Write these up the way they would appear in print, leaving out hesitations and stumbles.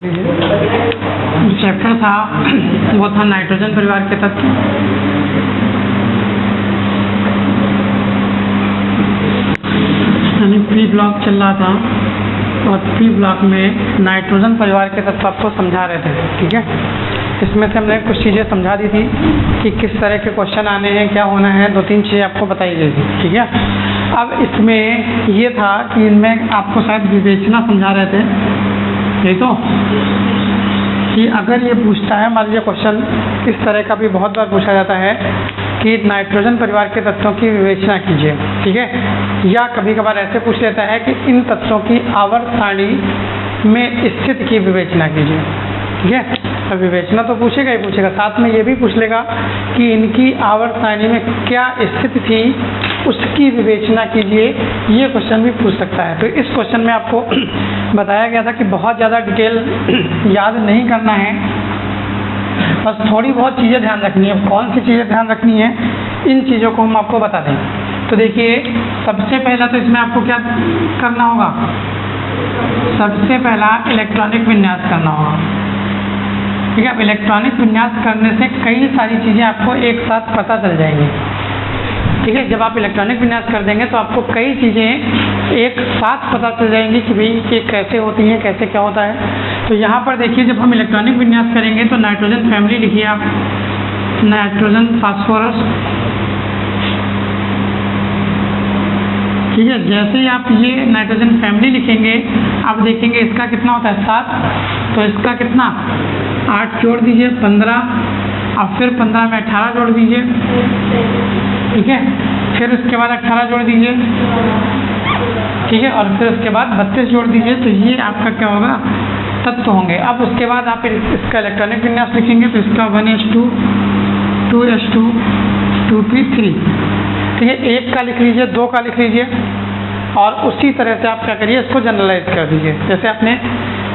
Chapter था वो था नाइट्रोजन परिवार के तत्व। यानी पी ब्लॉक चल रहा था और पी ब्लॉक में नाइट्रोजन परिवार के तत्व आपको समझा रहे थे। ठीक है, इसमें से हमने कुछ चीज़ें समझा दी थी कि किस तरह के क्वेश्चन आने हैं, क्या होना है, 2-3 चीज़ें आपको बताई गई थी। ठीक है, अब इसमें ये था कि इनमें आपको शायद विवेचना समझा रहे थे, यही तो, कि अगर ये पूछता है, मान लीजिए क्वेश्चन इस तरह का भी बहुत बार पूछा जाता है कि नाइट्रोजन परिवार के तत्वों की विवेचना कीजिए। ठीक है, या कभी कभार ऐसे पूछ लेता है कि इन तत्वों की आवर्त सारणी में स्थिति की विवेचना कीजिए। ठीक है, तो विवेचना तो पूछेगा ही पूछेगा, साथ में ये भी पूछ लेगा कि इनकी आवर्त सारणी में क्या स्थिति थी, उसकी विवेचना कीजिए। ये क्वेश्चन भी पूछ सकता है। तो इस क्वेश्चन में आपको बताया गया था कि बहुत ज़्यादा डिटेल याद नहीं करना है, बस थोड़ी बहुत चीज़ें ध्यान रखनी है। कौन सी चीज़ें ध्यान रखनी है, इन चीज़ों को हम आपको बता दें। तो देखिए, सबसे पहला तो इसमें आपको क्या करना होगा, सबसे पहला इलेक्ट्रॉनिक विन्यास करना होगा। ठीक है, अब इलेक्ट्रॉनिक विन्यास करने से कई सारी चीज़ें आपको एक साथ पता चल जाएंगी। ठीक है, जब आप इलेक्ट्रॉनिक विन्यास कर देंगे तो आपको कई चीज़ें एक साथ पता चल जाएंगी कि भाई ये कैसे होती हैं, कैसे क्या होता है। तो यहाँ पर देखिए, जब हम इलेक्ट्रॉनिक विन्यास करेंगे तो नाइट्रोजन फैमिली लिखिए आप, नाइट्रोजन फास्फोरस। ठीक है, जैसे ही आप ये नाइट्रोजन फैमिली लिखेंगे, आप देखेंगे इसका कितना होता है 7, तो इसका कितना 8 जोड़ दीजिए 15, अब फिर 15 में 18 जोड़ दीजिए। ठीक है, फिर उसके बाद 18 जोड़ दीजिए। ठीक है, और फिर उसके बाद 32 जोड़ दीजिए। तो ये आपका क्या होगा, तत्व होंगे। अब उसके बाद आप इसका इलेक्ट्रॉनिक विन्यास लिखेंगे तो इसका 1s2 2s2 2p3। ठीक है, 1 का लिख लीजिए, 2 का लिख लीजिए, और उसी तरह से आप क्या करिए, इसको जनरलाइज कर दीजिए। जैसे आपने,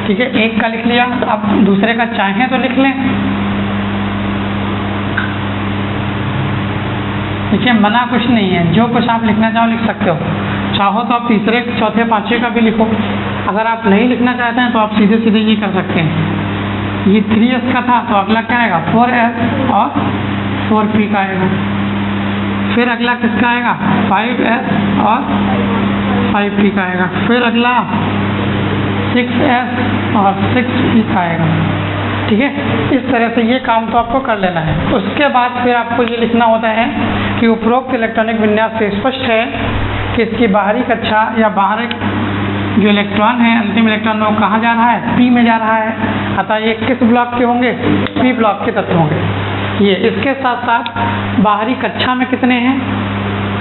ठीक है, 1 का लिख लिया, आप दूसरे का चाहें तो लिख लें। ठीक है, मना कुछ नहीं है, जो कुछ आप लिखना चाहो लिख सकते हो। चाहो तो आप तीसरे, चौथे, पाँचवें का भी लिखो। अगर आप नहीं लिखना चाहते हैं तो आप सीधे सीधे ये कर सकते हैं। ये 3s का था, तो अगला क्या आएगा 4s और 4p का आएगा। फिर अगला किसका आएगा 5s और 5p का आएगा। फिर अगला 6s और 6p का आएगा। ठीक है, इस तरह से ये काम तो आपको कर लेना है। उसके बाद फिर आपको ये लिखना होता है कि उपरोक्त इलेक्ट्रॉनिक विन्यास से स्पष्ट है कि इसकी बाहरी कक्षा या बाहर जो इलेक्ट्रॉन है, अंतिम इलेक्ट्रॉन वो कहाँ जा रहा है, p में जा रहा है। अतः ये किस ब्लॉक के होंगे, p ब्लॉक के तत्व होंगे ये। इसके साथ साथ बाहरी कक्षा में कितने हैं,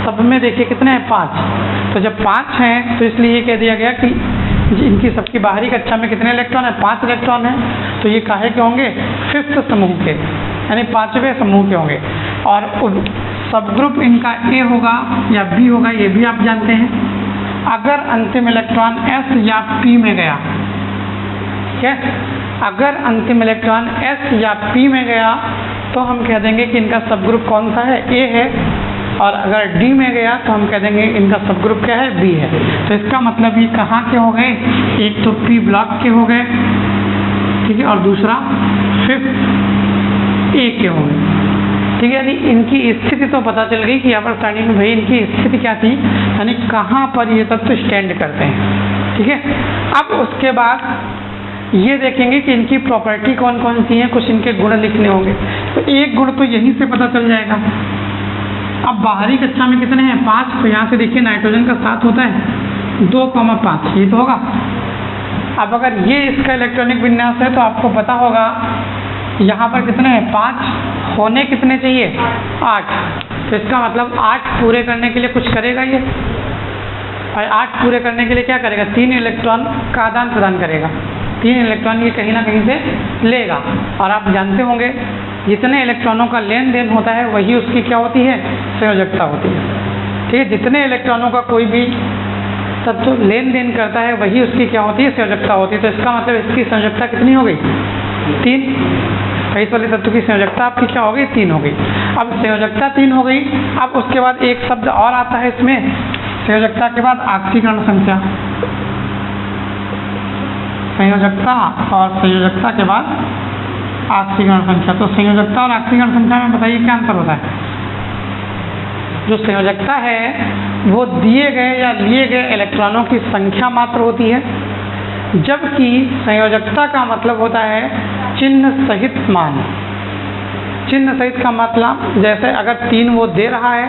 सब में देखिए कितने हैं 5। तो जब 5 हैं तो इसलिए ये कह दिया गया कि इनकी सबकी बाहरी कक्षा में कितने इलेक्ट्रॉन है, 5 इलेक्ट्रॉन हैं। तो ये काहे के होंगे, 5th समूह के, यानी 5वें समूह के होंगे। और सब ग्रुप इनका A होगा या B होगा, ये भी आप जानते हैं। अगर अंतिम इलेक्ट्रॉन S या P में गया, ठीक है, अगर अंतिम इलेक्ट्रॉन S या P में गया तो हम कह देंगे कि इनका सब ग्रुप कौन सा है, A है। और अगर D में गया तो हम कह देंगे इनका सब ग्रुप क्या है, B है। तो इसका मतलब ये कहाँ के हो गए, एक तो P ब्लॉक के हो गए, ठीक है, और दूसरा 5th A के हो गए। ठीक है, यानी इनकी स्थिति तो पता चल गई कि आवर्त सारणी में भाई इनकी स्थिति क्या थी, यानी कहाँ पर ये तत्व स्टैंड करते हैं। ठीक है, अब उसके बाद ये देखेंगे कि इनकी प्रॉपर्टी कौन कौन सी हैं, कुछ इनके गुण लिखने होंगे। तो एक गुण तो यहीं से पता चल जाएगा। अब बाहरी कक्षा में कितने हैं 5, तो यहाँ से देखिए नाइट्रोजन का 7 होता है 2,5, ये तो होगा। अब अगर ये इसका इलेक्ट्रॉनिक विन्यास है तो आपको पता होगा यहाँ पर कितने हैं 5, होने कितने चाहिए 8। तो इसका मतलब 8 पूरे करने के लिए कुछ करेगा ये, और 8 पूरे करने के लिए क्या करेगा, 3 इलेक्ट्रॉन का आदान प्रदान करेगा। 3 इलेक्ट्रॉन ये कहीं ना कहीं से लेगा। और आप जानते होंगे जितने इलेक्ट्रॉनों का लेन देन होता है वही उसकी क्या होती है, संयोजकता होती है। ठीक है, जितने इलेक्ट्रॉनों का कोई भी तत्व लेन देन करता है वही उसकी क्या होती है, संयोजकता होती है। तो इसका मतलब इसकी संयोजकता कितनी हो गई 3। इस वाले तत्व की संयोजकता आपकी क्या हो गई 3 हो गई। अब संयोजकता 3 हो गई। अब उसके बाद एक शब्द और आता है इसमें, संयोजकता के बाद ऑक्सीकरण संख्या। संयोजकता और संयोजकता के बाद ऑक्सीकरण संख्या। तो संयोजकता और ऑक्सीकरण संख्या में बताइए क्या अंतर होता है। जो संयोजकता है वो दिए गए या लिए गए इलेक्ट्रॉनों की संख्या मात्र होती है, जबकि संयोजकता का मतलब होता है चिन्ह सहित मान। चिन्ह सहित का मतलब जैसे अगर 3 वो दे रहा है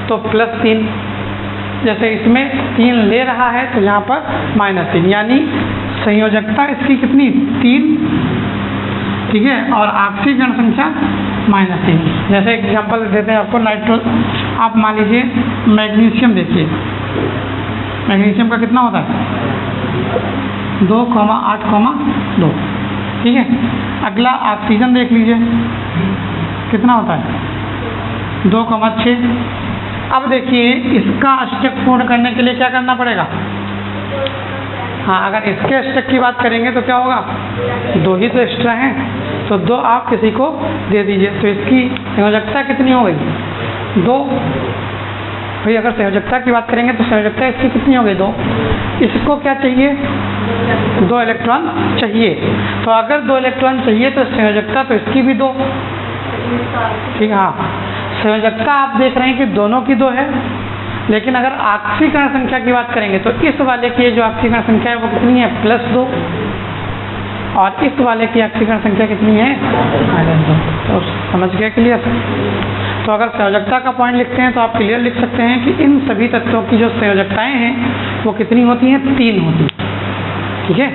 तो +3, जैसे इसमें 3 ले रहा है तो यहाँ पर -3, यानी संयोजकता इसकी कितनी 3, ठीक है, और ऑक्सीकरण संख्या -3। जैसे एग्जांपल देते हैं आपको, आप मान लीजिए मैग्नीशियम देखिए, मैग्नीशियम का कितना होता है 2,8,2, ठीक है। अगला ऑक्सीजन देख लीजिए कितना होता है 2,6। अब देखिए इसका अष्टक पूर्ण करने के लिए क्या करना पड़ेगा। हाँ, अगर इसके अष्टक की बात करेंगे तो क्या होगा, 2 ही तो एक्स्ट्रा हैं, तो 2 आप किसी को दे दीजिए, तो इसकी संयोजकता कितनी हो गई 2। भाई अगर संयोजकता की बात करेंगे तो संयोजकता इसकी कितनी हो गई 2। इसको क्या चाहिए 2 इलेक्ट्रॉन चाहिए, तो अगर 2 इलेक्ट्रॉन चाहिए तो संयोजकता तो इसकी भी 2, ठीक है। हाँ, संयोजकता आप देख रहे हैं कि दोनों की 2 है, लेकिन अगर ऑक्सीकरण संख्या की बात करेंगे तो इस वाले की जो ऑक्सीकरण संख्या है वो कितनी है +2, और इस वाले की ऑक्सीकरण संख्या कितनी है -2। तो समझ गए क्लियर। तो अगर संयोजकता का पॉइंट लिखते हैं तो आप क्लियर लिख सकते हैं कि इन सभी तत्वों की जो संयोजकताएं हैं वो कितनी होती हैं 3 होती हैं, ठीक है।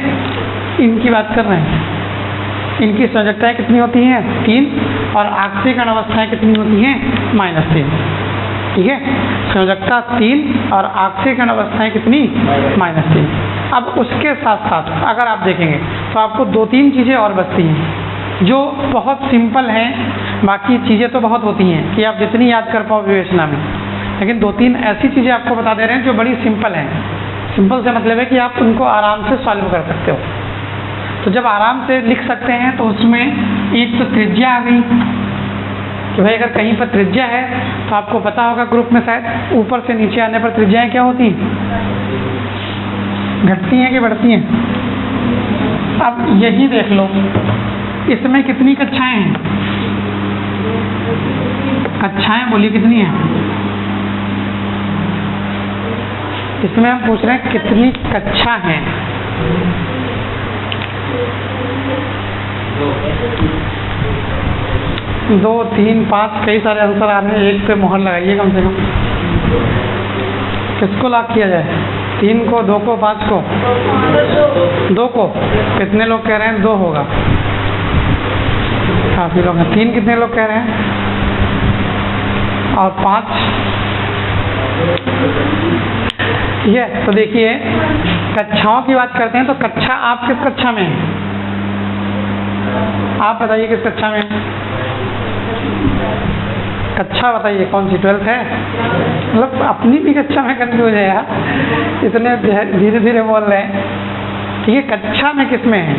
इनकी बात कर रहे हैं, इनकी संयोजकताएं कितनी होती हैं 3, और ऑक्सीकरण अवस्थाएं कितनी होती हैं -3, ठीक है। संयोजकता 3 और ऑक्सीकरण अवस्थाएं कितनी -3। अब उसके साथ साथ अगर आप देखेंगे तो आपको 2-3 चीज़ें और बचती हैं जो बहुत सिंपल हैं, बाकी चीज़ें तो बहुत होती हैं कि आप जितनी याद कर पाओ विवेचना में, लेकिन 2-3 ऐसी चीज़ें आपको बता दे रहे हैं जो बड़ी सिंपल हैं। सिंपल से मतलब है कि आप उनको आराम से सॉल्व कर सकते हो। तो जब आराम से लिख सकते हैं तो उसमें एक तो त्रिज्या आ गई कि भाई अगर कहीं पर त्रिज्या है तो आपको पता होगा ग्रुप में शायद ऊपर से नीचे आने पर त्रिज्याएं क्या होती हैं, घटती हैं कि बढ़ती हैं। अब यही देख लो, इसमें कितनी कक्षाएं हैं, कक्षाएं बोलिए कितनी हैं। इसमें हम पूछ रहे हैं कितनी कक्षा हैं। 2, 3, 5 कई सारे आंसर आ रहे हैं, एक पे मोहर लगाइए कम से कम। किसको लॉक किया जाए, 3 को, 2 को, 5 को? 2 को। कितने लोग कह रहे हैं 2 होगा, काफ़ी लोग हैं। 3 कितने लोग कह रहे हैं, और 5, ठीक है। तो देखिए कक्षाओं की बात करते हैं तो कक्षा आप किस कक्षा में हैं, आप बताइए किस कक्षा में हैं, कक्षा बताइए कौन सी, 12th है? मतलब अपनी भी कक्षा में कंफ्यूज है यार, इतने धीरे धीरे बोल रहे हैं, ठीक है। कक्षा में किस में है,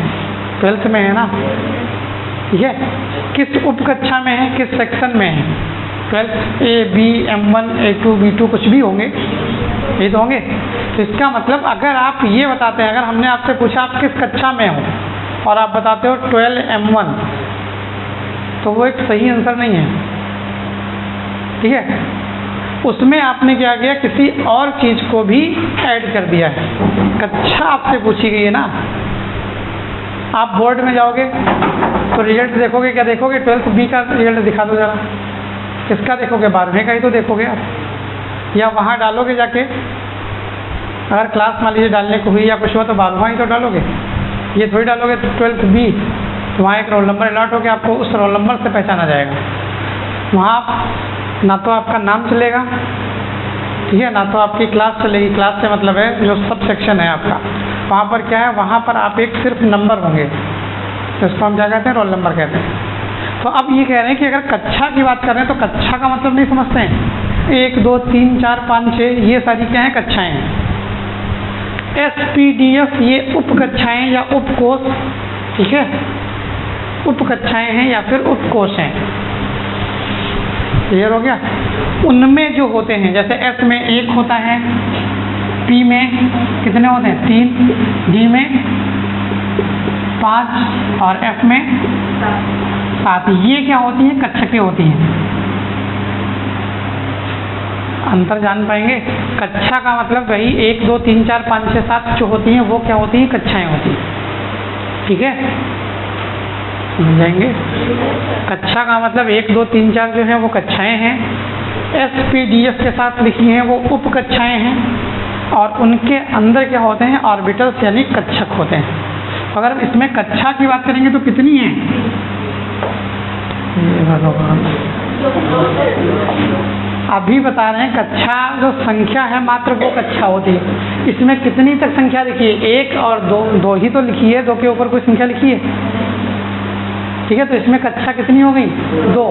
12th में है ना, ठीक है। किस उप कक्षा में है, किस सेक्शन में है, 12th A, B, M1, A2, B2 कुछ भी होंगे, ये तो होंगे। तो इसका मतलब अगर आप ये बताते हैं, अगर हमने आपसे पूछा आप किस कक्षा में हो और आप बताते हो 12M1, तो वो एक सही आंसर नहीं है, ठीक है। उसमें आपने क्या किया, किसी और चीज़ को भी ऐड कर दिया है। कक्षा आपसे पूछी गई है ना, आप बोर्ड में जाओगे तो रिजल्ट देखोगे, क्या देखोगे, 12th B का रिजल्ट दिखा दो जरा, किसका देखोगे, 12वें का ही तो देखोगे आप, या वहाँ डालोगे जाके, अगर क्लास मान लीजिए डालने को हुई या कुछ हुआ तो 12वां ही तो डालोगे, ये थोड़ी डालोगे 12th B। तो वहाँ एक रोल नंबर अलॉट हो गया, आपको उस रोल नंबर से पहचाना जाएगा। वहाँ आप ना तो आपका नाम चलेगा, ठीक है, ना तो आपकी क्लास चलेगी। क्लास से मतलब है जो सब सेक्शन है आपका, वहाँ पर क्या है, वहाँ पर आप एक सिर्फ नंबर होंगे, तो इसको हम क्या कहते हैं, रोल नंबर कहते हैं। तो अब ये कह रहे हैं कि अगर कक्षा की बात कर रहे हैं तो कक्षा का मतलब नहीं समझते हैं, 1, 2, 3, 4, 5, 6 ये सारी क्या हैं, कक्षाएँ हैं। SPDF ये उप कक्षाएँ या उपकोष, ठीक है, उप कक्षाएँ हैं या फिर उपकोष हैं, क्लियर हो गया। उनमें जो होते हैं, जैसे S में 1 होता है, P में कितने होते हैं, 3, D में 5 और F में 7। ये क्या होती हैं? कक्षकें होती हैं। अंतर जान पाएंगे? कक्षा का मतलब वही 1 2 3 4 5 6 7 जो होती हैं वो क्या होती हैं? कक्षाएं होती हैं। ठीक है, समझ जाएंगे? कक्षा का मतलब 1 2 3 4 जो है वो कक्षाएं हैं। SPDF के साथ लिखी हैं वो उप कक्षाएं हैं, और उनके अंदर क्या होते हैं? ऑर्बिटल्स यानी कक्षक होते हैं। अगर हम इसमें कक्षा की बात करेंगे तो कितनी है? अभी बता रहे हैं कक्षा जो संख्या है मात्र वो कक्षा होती है। इसमें कितनी तक संख्या लिखी है? 1 और 2, 2 ही तो लिखी है, 2 के ऊपर कोई संख्या लिखी है? ठीक है, तो इसमें कक्षा कितनी हो गई? 2।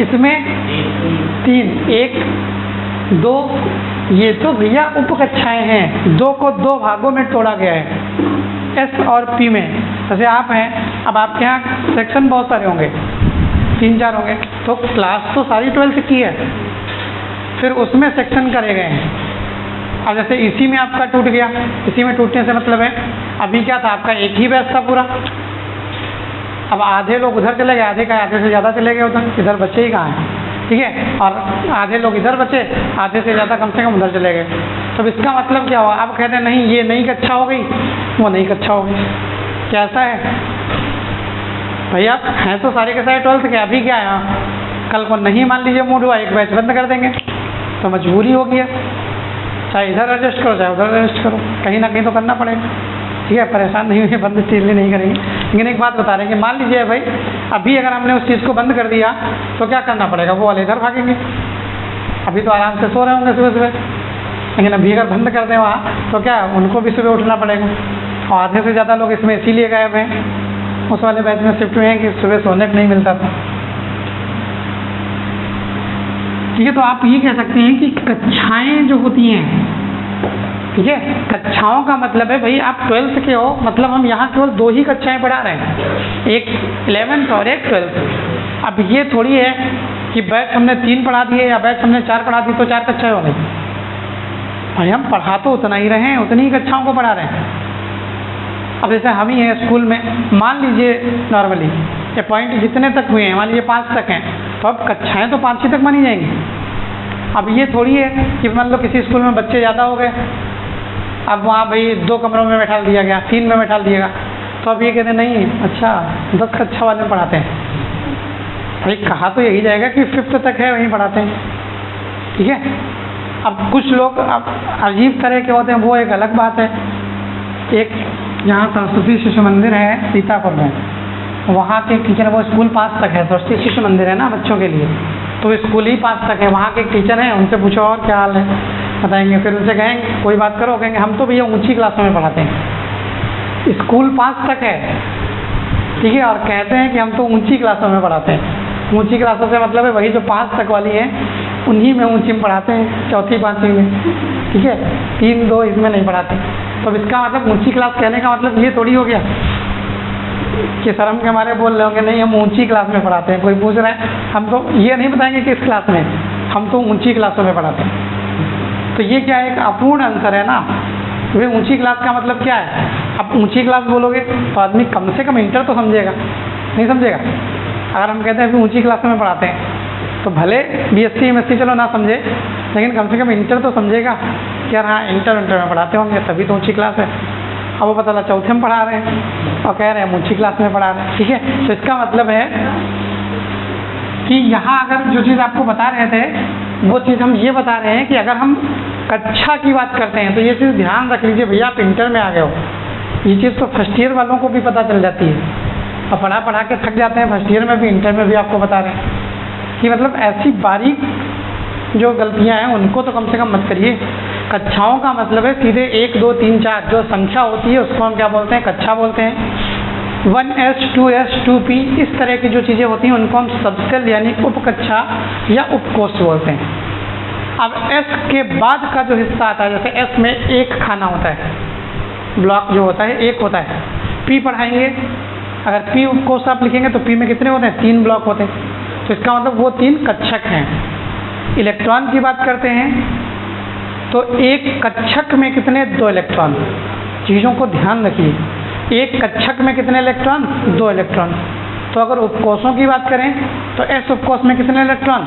इसमें 3, 1 2, ये तो भैया उप कक्षाएं हैं। 2 को 2 भागों में तोड़ा गया है S और P में। जैसे आप हैं, अब आपके यहाँ सेक्शन बहुत सारे होंगे, 3 4 होंगे, तो क्लास तो सारी 12th की है, फिर उसमें सेक्शन करे गए हैं। अब जैसे इसी में आपका टूट गया, इसी में टूटने से मतलब है अभी क्या था? आपका एक ही बैच था पूरा। अब आधे लोग उधर चले गए, आधे से ज़्यादा चले गए उधर, इधर बच्चे ही कहाँ हैं? ठीक है, और आधे लोग इधर बचे, आधे से ज़्यादा कम से कम उधर चले गए। तो इसका मतलब क्या हुआ? अब कहते हैं नहीं ये नई कक्षा हो गई, वो नई कक्षा हो गई। कैसा है भैया? हैं तो सारे के सारे 12th के, अभी क्या है? कल को नहीं मान लीजिए मूड हुआ, एक बैच बंद कर देंगे, तो मजबूरी हो गया, चाहे इधर एडजस्ट करो चाहे उधर एडजस्ट करो, कहीं ना कहीं तो करना पड़ेगा। ठीक है, परेशान नहीं हुए, बंद इसलिए नहीं करेंगे। लेकिन एक बात बता रहे हैं कि मान लीजिए भाई अभी अगर हमने उस चीज़ को बंद कर दिया तो क्या करना पड़ेगा? वो वाले इधर भागेंगे, अभी तो आराम से सो रहे होंगे सुबह सुबह, लेकिन अभी अगर बंद कर दें वहाँ तो क्या उनको भी सुबह उठना पड़ेगा। और आधे से ज़्यादा लोग इसमें इसीलिए गायब हैं, उस वाले बैच में शिफ्ट हुए हैं कि सुबह सोने को नहीं मिलता था। ठीक है, तो आप ये कह सकते हैं कि कक्षाएं जो होती हैं, ठीक है, कक्षाओं का मतलब है भाई आप 12th के हो, मतलब हम यहाँ केवल 2 ही कक्षाएं पढ़ा रहे हैं, एक 11th और एक 12th। अब ये थोड़ी है कि बैच हमने 3 पढ़ा दिए या बैच हमने 4 पढ़ा दी तो 4 कक्षाएं हो गई। भाई हम पढ़ा तो उतना ही रहे हैं, उतनी ही कक्षाओं को पढ़ा रहे हैं। अब जैसे हम ही हैं स्कूल में, मान लीजिए नॉर्मली ये पॉइंट जितने तक हुए हैं, मान लीजिए 5 तक हैं, तो अब कक्षाएं तो 5 ही तक मानी जाएंगी। अब ये थोड़ी है कि मान लो किसी स्कूल में बच्चे ज़्यादा हो गए, अब वहाँ भाई 2 कमरों में बैठा दिया गया, 3 में बैठा दिएगा, तो अब ये कहते नहीं अच्छा 10 कक्षा वाले में पढ़ाते हैं। भाई कहा तो यही जाएगा कि 5th तक है वहीं पढ़ाते हैं। ठीक है, अब कुछ लोग अब अजीब तरह के होते हैं, वो एक अलग बात है। एक यहाँ सरस्वती शिशु मंदिर है सीतापुर में, वहाँ के टीचर, वो स्कूल 5 तक है, सरस्वती शिशु मंदिर है ना बच्चों के लिए, तो स्कूल ही 5 तक है। वहाँ के टीचर हैं, उनसे पूछो और क्या हाल है बताएंगे, फिर उनसे कहेंगे कोई बात करो, कहेंगे हम तो भैया ऊंची क्लासों में पढ़ाते हैं। स्कूल 5 तक है, ठीक है, और कहते हैं कि हम तो ऊंची क्लासों में पढ़ाते हैं। ऊंची क्लासों से मतलब है वही जो 5 तक वाली है उन्हीं में ऊंची में पढ़ाते हैं, 4th 5वीं में। ठीक है, 3 2 इसमें नहीं पढ़ाते। तो इसका मतलब ऊंची क्लास कहने का मतलब ये थोड़ी हो गया कि शर्म के हमारे बोल रहे होंगे नहीं हम ऊंची क्लास में पढ़ाते हैं। कोई पूछ रहा है, हम तो ये नहीं बताएंगे किस क्लास में, हम तो ऊंची क्लासों में पढ़ाते हैं। तो ये क्या एक अपूर्ण अंतर है ना। वे ऊंची क्लास का मतलब क्या है? अब ऊंची क्लास बोलोगे तो आदमी कम से कम इंटर तो समझेगा, नहीं समझेगा? अगर हम कहते हैं कि ऊंची क्लासों में पढ़ाते हैं तो भले BSc MSc चलो ना समझे, लेकिन कम से कम इंटर तो समझेगा कि यार हाँ इंटर में पढ़ाते होंगे तभी तो ऊंची क्लास है। अब वो पता चला 4th में पढ़ा रहे हैं और कह रहे हैं ऊंची क्लास में पढ़ा रहे हैं। ठीक है, तो इसका मतलब है कि यहाँ अगर जो चीज़ आपको बता रहे थे वो चीज़ हम ये बता रहे हैं कि अगर हम कक्षा की बात करते हैं तो ये चीज़ ध्यान रख लीजिए भैया, आप इंटर में आ गए हो, ये चीज़ तो फर्स्ट ईयर वालों को भी पता चल जाती है और पढ़ा के थक जाते हैं फर्स्ट ईयर में भी, इंटर में भी आपको बता रहे हैं कि मतलब ऐसी बारीक जो गलतियां हैं उनको तो कम से कम मत करिए। कक्षाओं का मतलब है सीधे 1 2 3 4 जो संख्या होती है उसको हम क्या बोलते हैं? कक्षा बोलते हैं। 1S 2S 2P इस तरह की जो चीज़ें होती हैं उनको हम सबसेल यानी उपकक्षा या उपकोष्ठ बोलते हैं। अब S के बाद का जो हिस्सा आता है, जैसे S में एक खाना होता है, ब्लॉक जो होता है एक होता है। P पढ़ाएंगे, अगर P उपकोष्ठ आप लिखेंगे तो P में कितने होते हैं? 3 ब्लॉक होते हैं। तो इसका मतलब वो 3 कक्षक हैं। इलेक्ट्रॉन की बात करते हैं तो एक कक्षक में कितने? 2 इलेक्ट्रॉन। चीज़ों को ध्यान रखिए, एक कक्षक में कितने इलेक्ट्रॉन? 2 इलेक्ट्रॉन। तो अगर उपकोषों की बात करें तो एस उपकोष में कितने इलेक्ट्रॉन?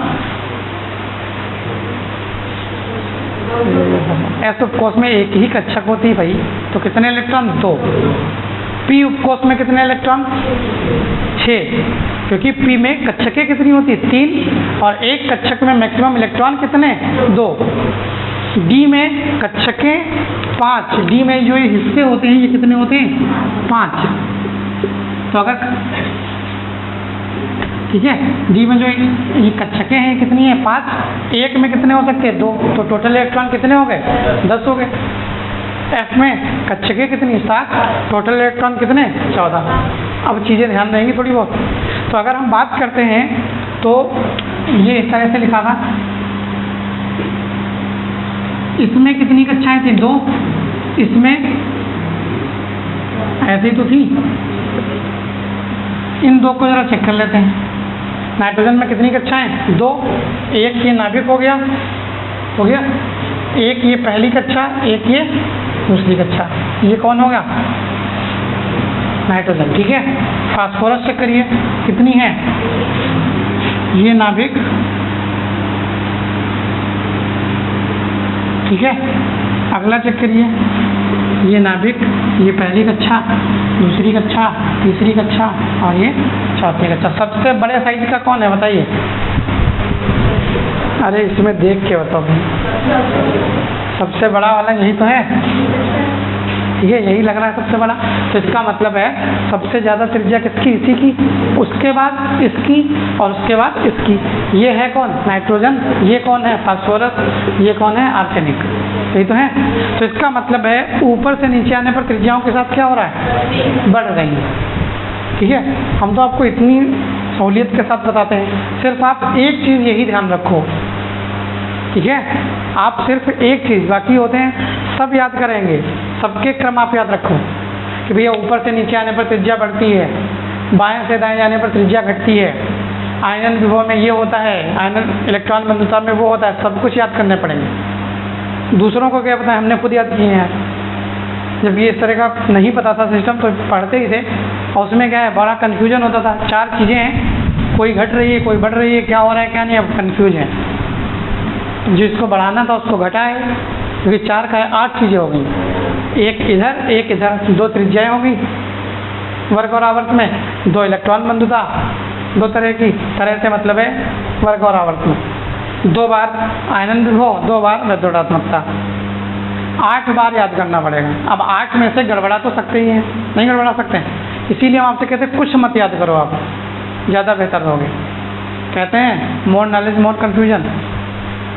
एस उपकोष में एक ही कक्षक होती है भाई, तो कितने इलेक्ट्रॉन? 2। पी उपकोष में कितने इलेक्ट्रॉन? 6, क्योंकि पी में कक्षकें कितनी होती है? 3, और एक कक्षक में मैक्सिमम इलेक्ट्रॉन कितने? 2। डी में कक्षकें 5, डी में जो ये हिस्से होते हैं ये कितने होते हैं? 5। तो अगर ठीक है, डी में जो ये कक्षकें हैं कितनी है? 5। एक में कितने हो सकते हैं? 2। तो टोटल इलेक्ट्रॉन कितने हो गए? 10 हो गए। एफ में कक्षकें कितनी? 7। टोटल इलेक्ट्रॉन कितने? 14। अब चीज़ें ध्यान रहेंगी थोड़ी बहुत। तो अगर हम बात करते हैं तो ये इस तरह से लिखा था, इसमें कितनी कक्षाएं थी? 2। इसमें ऐसे ही तो थी। इन 2 को जरा चेक कर लेते हैं। नाइट्रोजन में कितनी कक्षाएं? 2। एक ये नाभिक हो गया, एक ये पहली कक्षा, एक ये दूसरी कक्षा। ये कौन हो गया? नाइट्रोजन। ठीक है, फास्फोरस चेक करिए कितनी है? ये नाभिक, ठीक है। अगला चेक करिए, ये नाभिक, ये पहली कक्षा, दूसरी कक्षा, तीसरी कक्षा और ये चौथी कक्षा। सबसे बड़े साइज का कौन है बताइए? अरे इसमें देख के बताओ, सबसे बड़ा वाला यही तो है। ठीक है, यही लग रहा है सबसे बड़ा। तो इसका मतलब है सबसे ज़्यादा त्रिज्या किसकी? इसी की, उसके बाद इसकी और उसके बाद इसकी। ये है कौन? नाइट्रोजन। ये कौन है? फास्फोरस। ये कौन है? आर्सेनिक। यही तो है। तो इसका मतलब है ऊपर से नीचे आने पर त्रिज्याओं के साथ क्या हो रहा है? बढ़ रही है। ठीक है, हम तो आपको इतनी सहूलियत के साथ बताते हैं। सिर्फ आप एक चीज़ यही ध्यान रखो, ठीक है, आप सिर्फ एक चीज़, बाकी होते हैं सब याद करेंगे, सबके क्रम आप याद रखो कि भैया ऊपर से नीचे आने पर त्रिज्या बढ़ती है, बाएं से दाएं जाने पर त्रिज्या घटती है, आयनन विभव में ये होता है, आयनन इलेक्ट्रॉन बंधुता में वो होता है। सब कुछ याद करने पड़ेंगे। दूसरों को क्या पता है? हमने खुद याद किए हैं। जब ये इस तरह का नहीं पता था सिस्टम तो पढ़ते ही थे, और उसमें क्या है, बड़ा कन्फ्यूजन होता था। 4 चीज़ें हैं, कोई घट रही है, कोई बढ़ रही है, क्या हो रहा है क्या नहीं, अब कन्फ्यूज है। जिसको बढ़ाना था उसको घटाए, क्योंकि 4 का है 8 चीज़ें हो गई। एक इधर, एक इधर, 2 त्रिज्याएँ हो गई वर्ग और आवर्त में, 2 इलेक्ट्रॉन बंधुता, 2 तरह से मतलब है वर्ग और आवर्त में, 2 बार आयनन विभव, 2 बार विद्युदात्मकता। 8 बार याद करना पड़ेगा। अब 8 में से गड़बड़ा तो सकते ही हैं, नहीं गड़बड़ा सकते हैं, इसीलिए हम आपसे कहते हैं कुछ मत याद करो, आप ज़्यादा बेहतर रहोगे। कहते हैं more knowledge more confusion,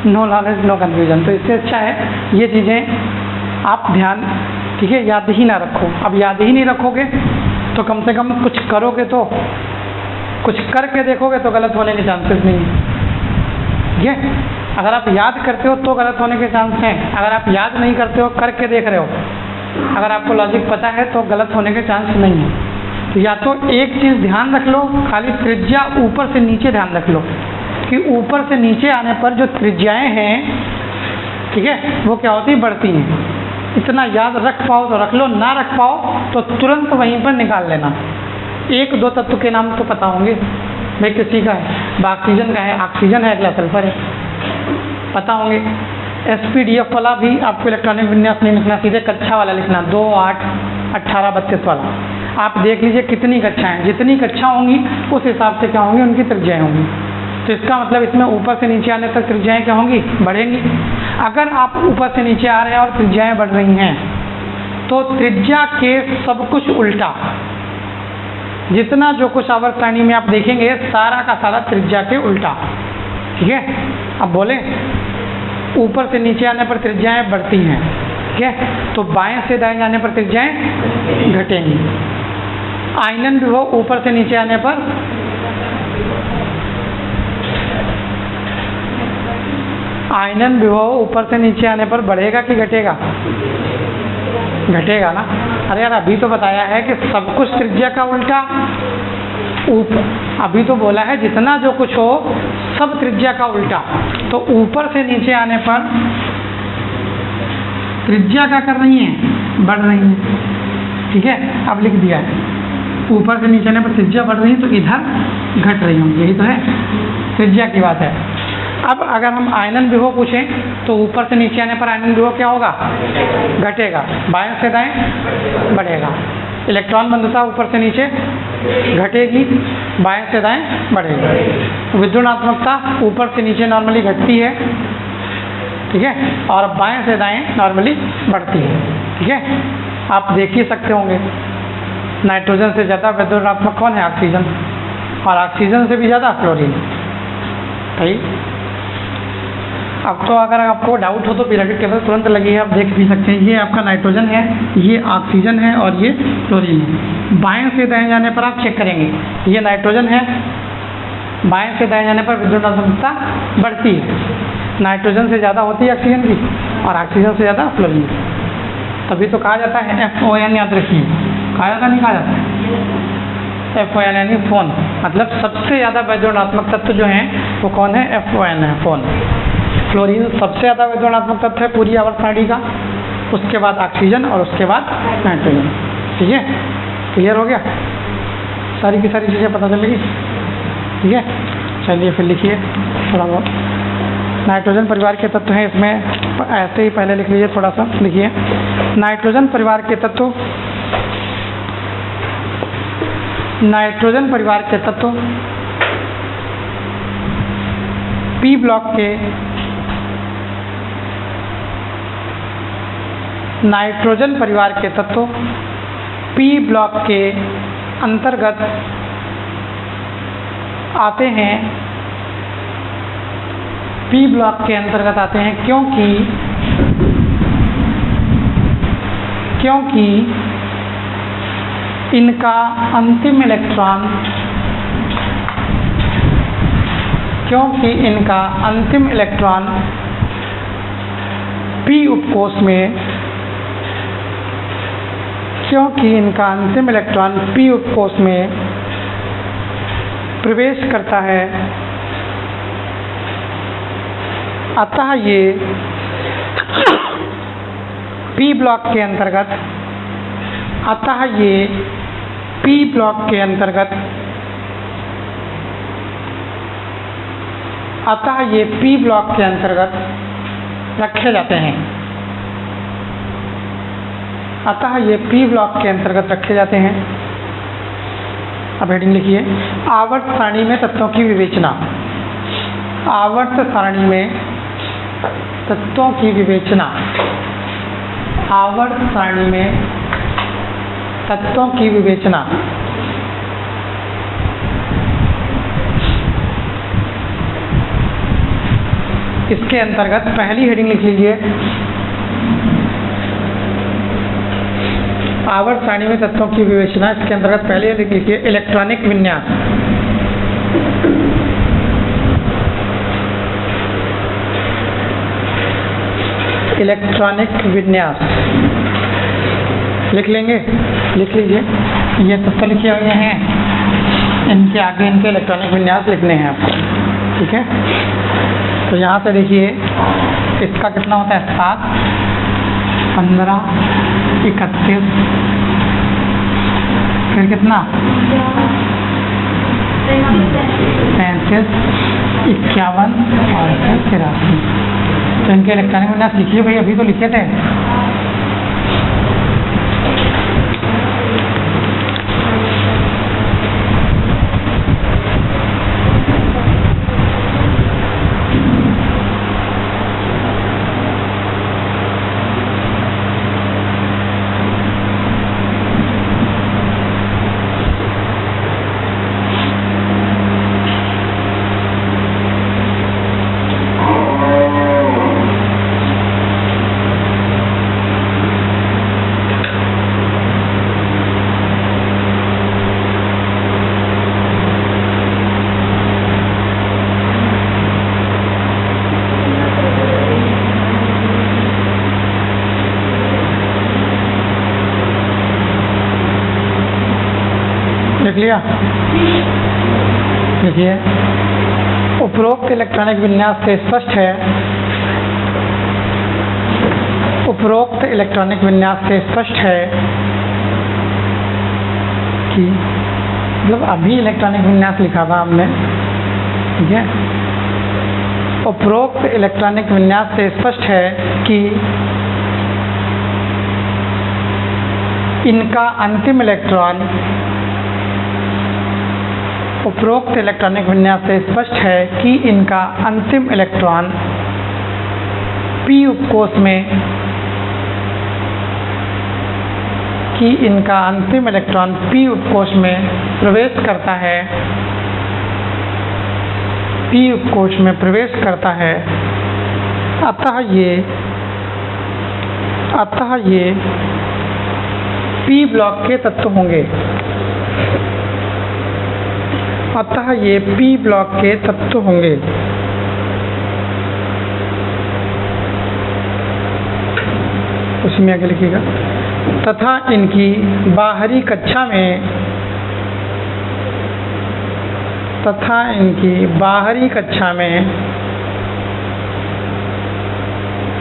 no knowledge no confusion. तो इससे अच्छा है ये चीज़ें आप ध्यान, ठीक है, याद ही ना रखो। अब याद ही नहीं रखोगे तो कम से कम कुछ करोगे, तो कुछ करके देखोगे तो गलत होने के चांसेस नहीं है। ठीक है, अगर आप याद करते हो तो गलत होने के चांस हैं, अगर आप याद नहीं करते हो, करके देख रहे हो, अगर आपको लॉजिक पता है तो गलत होने के चांस नहीं है। तो या तो एक चीज़ ध्यान रख लो, खाली त्रिज्या ऊपर से नीचे ध्यान रख लो कि ऊपर से नीचे आने पर जो त्रिज्याएं हैं, ठीक है, वो क्या होती है? बढ़ती हैं। इतना याद रख पाओ तो रख लो, ना रख पाओ तो तुरंत वहीं पर निकाल लेना। 1-2 तत्व के नाम तो पता होंगे भाई, किसी का है ऑक्सीजन का है, ऑक्सीजन है, अगला सल्फर है, पता होंगे। SPDF वाला भी आपको इलेक्ट्रॉनिक विन्यास नहीं लिखना, सीधे कक्षा वाला लिखना, 2, 8, 18, 32 वाला। आप देख लीजिए कितनी कक्षाएं, जितनी कक्षा होंगी उस हिसाब से क्या होंगी, उनकी त्रिज्याएं होंगी। तो इसका मतलब इसमें ऊपर से नीचे आने तक त्रिज्याएं क्या होंगी? बढ़ेंगी। अगर आप ऊपर से नीचे आ रहे हैं और त्रिज्याएं बढ़ रही हैं तो त्रिज्या के सब कुछ उल्टा, जितना जो कुछ आवर्त सारणी में आप देखेंगे सारा का सारा त्रिज्या के उल्टा। ठीक है, अब बोले ऊपर से नीचे आने पर त्रिज्याएं बढ़ती हैं, ठीक है, तो बाएं से दाएं जाने पर त्रिज्याएं घटेंगी। आयनन विभव ऊपर से नीचे आने पर बढ़ेगा कि घटेगा? घटेगा ना। अरे यार अभी तो बताया है कि सब कुछ त्रिज्या का उल्टा, ऊपर अभी तो बोला है जितना जो कुछ हो सब त्रिज्या का उल्टा। तो ऊपर से नीचे आने पर त्रिज्या क्या कर रही है? बढ़ रही है। ठीक है, अब लिख दिया है। ऊपर से नीचे आने पर त्रिज्या बढ़ रही है तो इधर घट रही होंगी, यही तो है, त्रिज्या की बात है। अब अगर हम आयनन विभव पूछें तो ऊपर से नीचे आने पर आयनन विभव क्या होगा, घटेगा, बाएं से दाएं बढ़ेगा। इलेक्ट्रॉन बंधुता ऊपर से नीचे घटेगी, बाएं से दाएं बढ़ेगी। विद्युणात्मकता ऊपर से नीचे नॉर्मली घटती है, ठीक है, और बाएं से दाएं नॉर्मली बढ़ती है, ठीक है। आप देख ही सकते होंगे नाइट्रोजन से ज़्यादा विद्युणात्मक कौन है, ऑक्सीजन, और ऑक्सीजन से भी ज़्यादा फ्लोरीन, ठीक। अब तो अगर आपको डाउट हो तो पीरियोडिक टेबल तुरंत लगी है, आप देख भी सकते हैं। ये आपका नाइट्रोजन है, ये ऑक्सीजन है और ये फ्लोरीन है। बाएं से दाएं जाने पर आप चेक करेंगे, ये नाइट्रोजन है, बाएं से दाएं जाने पर विद्युणात्मकता बढ़ती है, नाइट्रोजन से ज़्यादा होती है ऑक्सीजन की और ऑक्सीजन से ज़्यादा फ्लोरीन। तभी तो कहा जाता है FON, याद रखिए, कहा जाता नहीं कहा जाता, FON यानी फोन, मतलब सबसे ज़्यादा विद्युणात्मक तत्व जो हैं वो कौन है, FON है, फोन। फ्लोरीन सबसे ज़्यादा विद्युणात्मक तत्व है पूरी आवर्त सारणी का, उसके बाद ऑक्सीजन और उसके बाद नाइट्रोजन, ठीक है। क्लियर हो गया, सारी की सारी चीज़ें पता चलेगी, ठीक है। चलिए फिर लिखिए थोड़ा बहुत। नाइट्रोजन परिवार के तत्व हैं, इसमें ऐसे ही पहले लिख लीजिए, थोड़ा सा लिखिए। नाइट्रोजन परिवार के तत्व, नाइट्रोजन परिवार के तत्व पी ब्लॉक के, नाइट्रोजन परिवार के तत्व पी ब्लॉक के अंतर्गत आते हैं, पी ब्लॉक के अंतर्गत आते हैं क्योंकि इनका अंतिम इलेक्ट्रॉन, पी उपकोष में, क्योंकि इनका अंतिम इलेक्ट्रॉन पी उपकोष में प्रवेश करता है, अतः ये पी ब्लॉक के अंतर्गत, अतः ये पी ब्लॉक के अंतर्गत, अतः ये पी ब्लॉक के अंतर्गत रखे जाते हैं, अतः ये पी ब्लॉक के अंतर्गत रखे जाते हैं। अब हेडिंग लिखिए, आवर्त सारणी में तत्वों की विवेचना, आवर्त सारणी में तत्वों की विवेचना, आवर्त सारणी में तत्वों की विवेचना। इसके अंतर्गत पहली हेडिंग लिख लीजिए, आवर्त सारणी में तत्वों की विवेचना। इसके अंतर्गत पहले लिख लीजिए इलेक्ट्रॉनिक विन्यास, इलेक्ट्रॉनिक विन्यास लिख लेंगे, लिख लीजिए। ये तत्व लिखे हुए हैं, इनके आगे इनके इलेक्ट्रॉनिक विन्यास लिखने हैं आपको, ठीक है। तो यहाँ से देखिए इसका कितना होता है, 7, 15, 31, फिर कितना 35, 51 और फिर 83। तो इनके इलेक्ट्रॉनिक विन्यास लिखिए भाई, अभी तो लिखे थे। लिया, देखिए उपरोक्त इलेक्ट्रॉनिक विन्यास से स्पष्ट है, उपरोक्त इलेक्ट्रॉनिक विन्यास से स्पष्ट है कि मतलब अभी इलेक्ट्रॉनिक विन्यास लिखा था हमने, ठीक है। उपरोक्त इलेक्ट्रॉनिक विन्यास से स्पष्ट है कि इनका अंतिम इलेक्ट्रॉन, उपरोक्त इलेक्ट्रॉनिक विन्यास से स्पष्ट है कि इनका अंतिम इलेक्ट्रॉन p उपकोष में, कि इनका अंतिम इलेक्ट्रॉन p उपकोष में प्रवेश करता है, p उपकोष में प्रवेश करता है। अतः ये p ब्लॉक के तत्व होंगे। अतः ये p ब्लॉक के तत्व होंगे। उसमें आगे लिखिएगा, तथा इनकी बाहरी कक्षा में, तथा इनकी बाहरी कक्षा में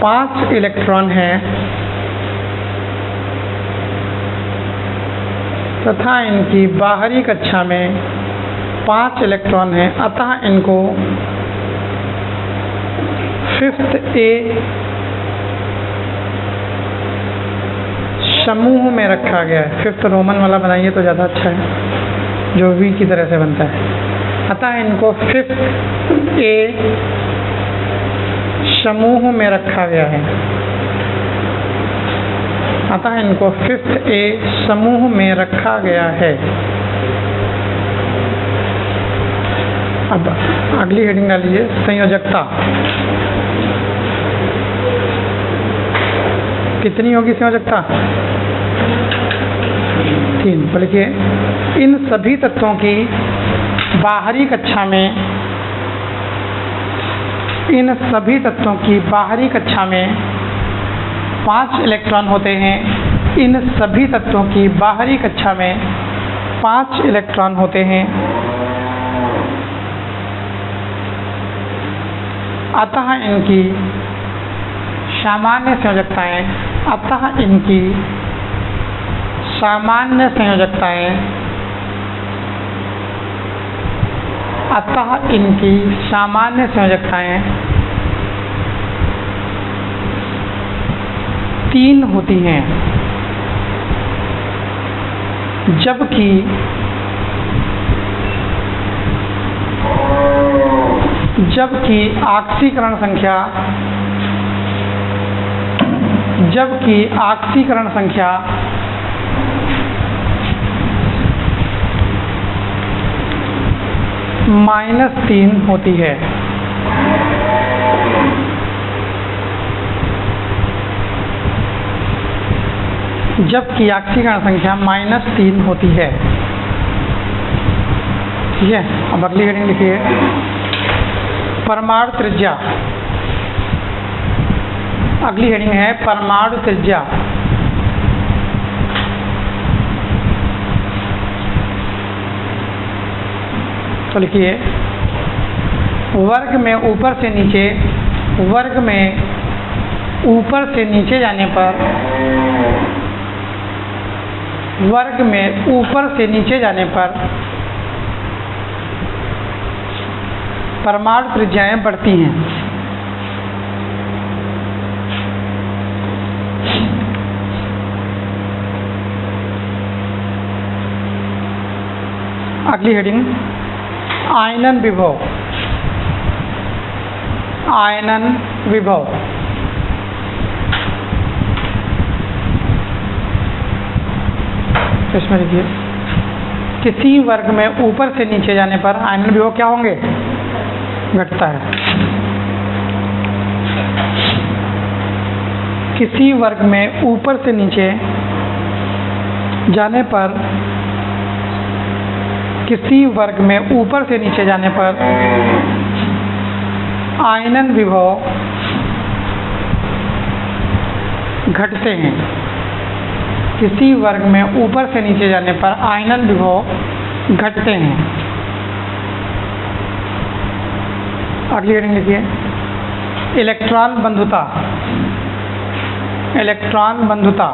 5 इलेक्ट्रॉन हैं, तथा इनकी बाहरी कक्षा में 5 इलेक्ट्रॉन हैं। अतः इनको 5th A समूह में रखा गया है। 5th रोमन वाला बनाइए तो ज़्यादा अच्छा है, जो V की तरह से बनता है। अतः इनको 5th A समूह में रखा गया है। अतः इनको 5th A समूह में रखा गया है। अब अगली हेडिंग डालिए, संयोजकता। कितनी होगी संयोजकता? 3। तो लिखिए, इन सभी तत्वों की बाहरी कक्षा में, इन सभी तत्वों की बाहरी कक्षा में 5 इलेक्ट्रॉन होते हैं। इन सभी तत्वों की बाहरी कक्षा में 5 इलेक्ट्रॉन होते हैं। अतः इनकी सामान्य संयोजकताएं, अतः इनकी सामान्य संयोजकताएं, अतः इनकी सामान्य संयोजकताएं 3 होती हैं, जबकि ऑक्सीकरण संख्या, जबकि ऑक्सीकरण संख्या -3 होती है। जबकि ऑक्सीकरण संख्या -3 होती है। ठीक है। अब अगली हेडिंग लिखिए, परमाणु त्रिज्या। अगली हेडिंग है परमाणु त्रिज्या। तो लिखिए, वर्ग में ऊपर से नीचे, वर्ग में ऊपर से नीचे जाने पर, वर्ग में ऊपर से नीचे जाने पर परमाणु त्रिज्याएं बढ़ती हैं। अगली हेडिंग, आयनन विभव। आयनन विभव। इसमें लिखिए, किसी वर्ग में ऊपर से नीचे जाने पर आयनन विभव क्या होंगे? घटता है। किसी वर्ग में ऊपर से नीचे जाने पर, किसी वर्ग में ऊपर से नीचे जाने पर आयनन विभव घटते हैं। किसी वर्ग में ऊपर से नीचे जाने पर आयनन विभव घटते हैं। अगली हेडिंग लिखिए, इलेक्ट्रॉन बंधुता। इलेक्ट्रॉन बंधुता।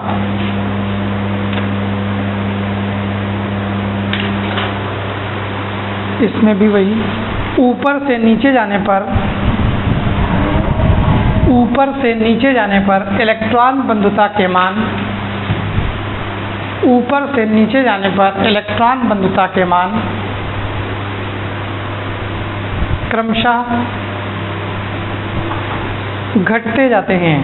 इसमें भी वही, ऊपर से नीचे जाने पर इलेक्ट्रॉन बंधुता के मान, ऊपर से नीचे जाने पर इलेक्ट्रॉन बंधुता के मान क्रमशः घटते जाते हैं।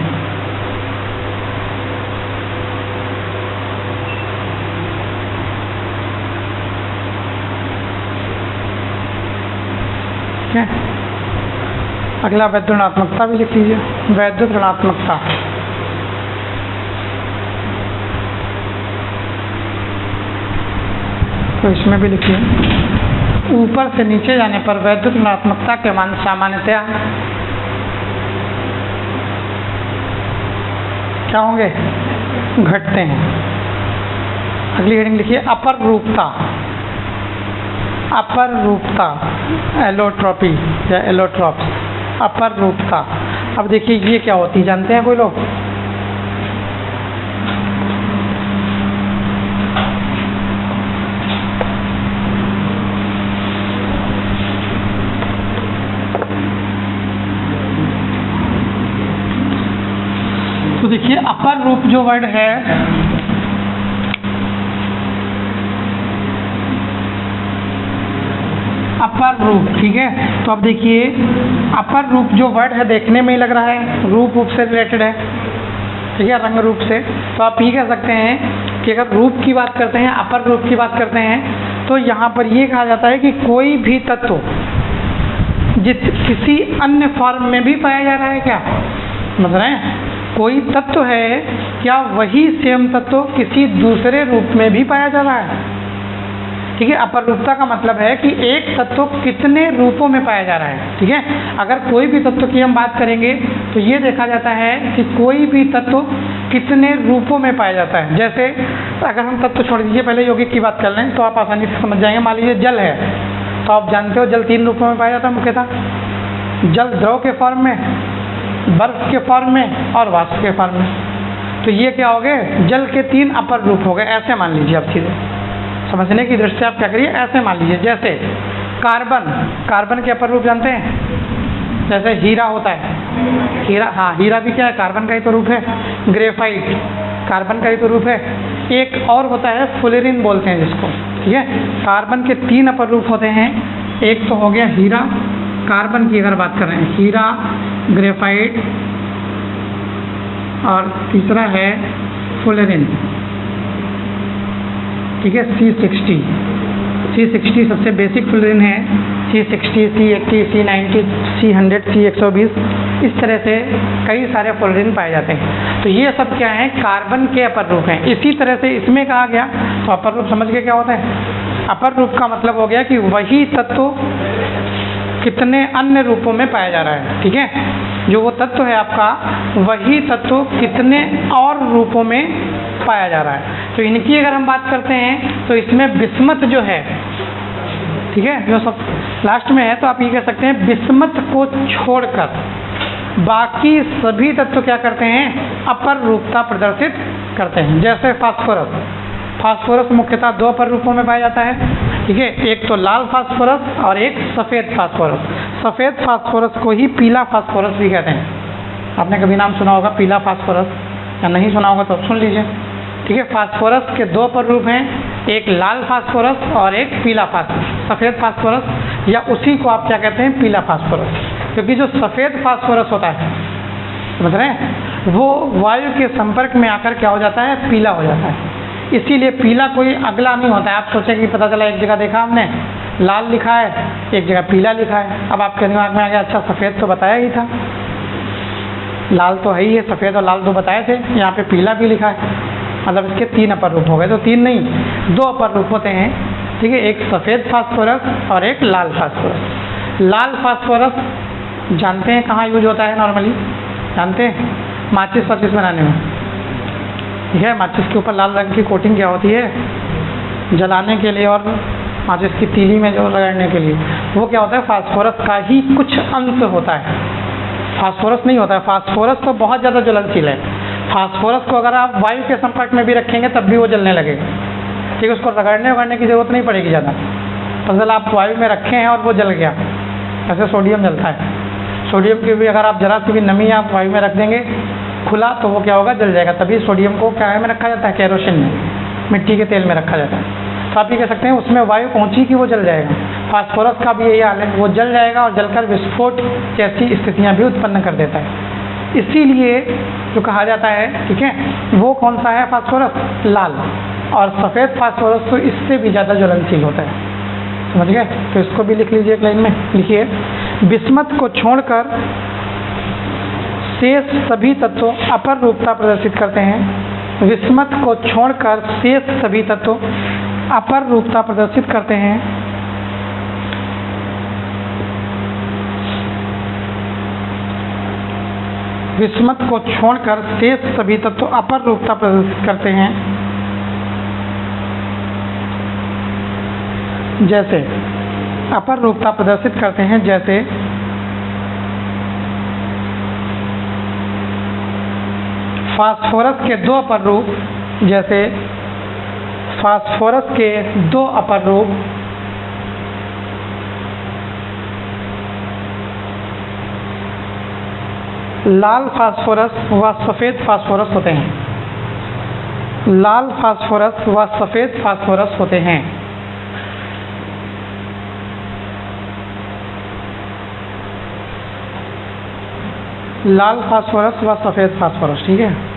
अगला वैद्युत ऋणात्मकता भी लिख लीजिए। वैद्युत ऋणात्मकता, तो इसमें भी लिखिए, ऊपर से नीचे जाने पर वैद्युत ऋणात्मकता के मान सामान्यतया क्या होंगे? घटते हैं। अगली हेडिंग लिखिए, अपर रूपता। अपर रूपता, एलोट्रॉपी या एलोट्रॉप्स, अपर रूपता। अब देखिए ये क्या होती है, जानते हैं कोई लोग? तो देखिए अपर रूप जो वर्ड है, अपर रूप, ठीक है। तो अब देखिए अपर रूप जो वर्ड है देखने में ही लग रहा है रूप से रिलेटेड है, ठीक है, रंग रूप से। तो आप ये कह सकते हैं कि अगर रूप की बात करते हैं, अपर रूप की बात करते हैं, तो यहाँ पर ये कहा जाता है कि कोई भी तत्व किसी अन्य फॉर्म में भी पाया जा रहा है। क्या समझ रहे हैं? कोई तत्व है, क्या वही सेम तत्व किसी दूसरे रूप में भी पाया जा रहा है, ठीक है। अपर रूपता का मतलब है कि एक तत्व कितने रूपों में पाया जा रहा है, ठीक है। अगर कोई भी तत्व की हम बात करेंगे तो ये देखा जाता है कि कोई भी तत्व कितने रूपों में पाया जाता है। जैसे अगर हम तत्व छोड़ दीजिए, पहले यौगिक की बात कर लें तो आप आसानी से समझ जाएंगे। मान लीजिए जल है, तो आप जानते हो जल 3 रूपों में पाया जाता है मुख्यतः। जल द्रव के फॉर्म में, बर्फ के फॉर्म में और वाष्प के फॉर्म में। तो ये क्या हो गए? जल के 3 अपर रूप हो गए। ऐसे मान लीजिए, आप सीधे समझने की दृष्टि से आप क्या करिए, ऐसे मान लीजिए। जैसे कार्बन के अपर रूप जानते हैं? जैसे हीरा होता है, हीरा भी क्या है? कार्बन का ही तो रूप है। ग्रेफाइट कार्बन का ही तो रूप है। एक और होता है फुलेरिन बोलते हैं जिसको, ठीक है। कार्बन के 3 अपर रूप होते हैं। एक तो हो गया हीरा, कार्बन की अगर बात कर रहे हैं, हीरा, ग्रेफाइट, और तीसरा है फुलेरिन, ठीक है। C60 सबसे बेसिक फुलेरिन है। C60, C80, C90, C100, C120, इस तरह से कई सारे फुलेरिन पाए जाते हैं। तो ये सब क्या है? कार्बन के अपर रूप हैं। इसी तरह से इसमें कहा गया, तो अपर रूप समझ के क्या होता है? अपर रूप का मतलब हो गया कि वही तत्व कितने अन्य रूपों में पाया जा रहा है, ठीक है। जो वो तत्व है आपका, वही तत्व कितने और रूपों में पाया जा रहा है। तो इनकी अगर हम बात करते हैं तो इसमें बिस्मथ जो है, ठीक है, जो सब लास्ट में है, तो आप ये कह सकते हैं बिस्मथ को छोड़कर बाकी सभी तत्व क्या करते हैं? अपर रूपता प्रदर्शित करते हैं। जैसे फास्फोरस मुख्यतः 2 अपर रूपों में पाया जाता है, ठीक है। एक तो लाल फास्फोरस और एक सफ़ेद फास्फोरस। सफ़ेद फास्फोरस को ही पीला फास्फोरस भी कहते हैं। आपने कभी नाम सुना होगा पीला फास्फोरस, या नहीं सुना होगा तो सुन लीजिए, ठीक है। फास्फोरस के 2 अपर रूप हैं, एक लाल फास्फोरस और एक पीला सफ़ेद फास्फोरस, या उसी को आप क्या कहते हैं? पीला फास्फोरस। क्योंकि जो सफ़ेद फास्फोरस होता है, समझ रहे हैं, वो वायु के संपर्क में आकर क्या हो जाता है? पीला हो जाता है। इसीलिए पीला कोई अगला नहीं होता है। आप सोचें कि पता चला एक जगह देखा हमने लाल लिखा है, एक जगह पीला लिखा है। अब आपके दिमाग में आ गया, अच्छा सफ़ेद तो बताया ही था, लाल तो है ही है, सफ़ेद और लाल तो बताए थे, यहाँ पे पीला भी लिखा है, मतलब इसके 3 अपर रूप हो गए। तो 3 नहीं, 2 अपर रूप होते हैं, ठीक है। एक सफ़ेद फास्फोरस और एक लाल फास्फोरस। लाल फास्फोरस जानते हैं कहाँ यूज होता है? नॉर्मली जानते हैं, माचिस बनाने में, ठीक है। माचिस के ऊपर लाल रंग की कोटिंग क्या होती है? जलाने के लिए और माचिस की तीली में जो रगड़ने के लिए, वो क्या होता है? फास्फोरस का ही कुछ अंश होता है, फास्फोरस नहीं होता है। फास्फोरस तो बहुत ज़्यादा ज्वलनशील है। फास्फोरस को अगर आप वायु के संपर्क में भी रखेंगे तब भी वो जलने लगेगा, ठीक है। उसको रगड़ने की ज़रूरत नहीं पड़ेगी ज़्यादा, फसल आप वायु में रखे हैं और वो जल गया, ऐसे सोडियम जलता है। सोडियम की भी अगर आप जरा सी भी नमी आप वायु में रख देंगे खुला तो वो क्या होगा, जल जाएगा। तभी सोडियम को क्या में रखा जाता है, केरोसिन में, मिट्टी के तेल में रखा जाता है। तो आप ये कह सकते हैं उसमें वायु पहुंची कि वो जल जाएगा। फास्फोरस का भी यही हाल है, वो जल जाएगा और जलकर विस्फोट जैसी स्थितियां भी उत्पन्न कर देता है। इसीलिए जो कहा जाता है, ठीक है, वो कौन सा है फास्फोरस, लाल, और सफ़ेद फास्फोरस तो इससे भी ज़्यादा ज्वलनशील होता है। समझ गए? तो इसको भी लिख लीजिए एक लाइन में, लिखिए, बिस्मथ को छोड़कर शेष सभी तत्व अपर रूपता प्रदर्शित करते हैं। विस्मथ को छोड़कर शेष सभी तत्व अपर रूपता प्रदर्शित करते हैं। विस्मथ को छोड़कर शेष सभी तत्व अपर रूपता प्रदर्शित करते हैं। जैसे अपर रूपता प्रदर्शित करते हैं, जैसे फास्फोरस के दो अपर रूप, जैसे फास्फोरस के दो अपर रूप लाल फास्फोरस व सफ़ेद फास्फोरस होते हैं। लाल फास्फोरस व सफ़ेद फास्फोरस होते हैं। लाल फास्फोरस व सफ़ेद फास्फोरस, ठीक है।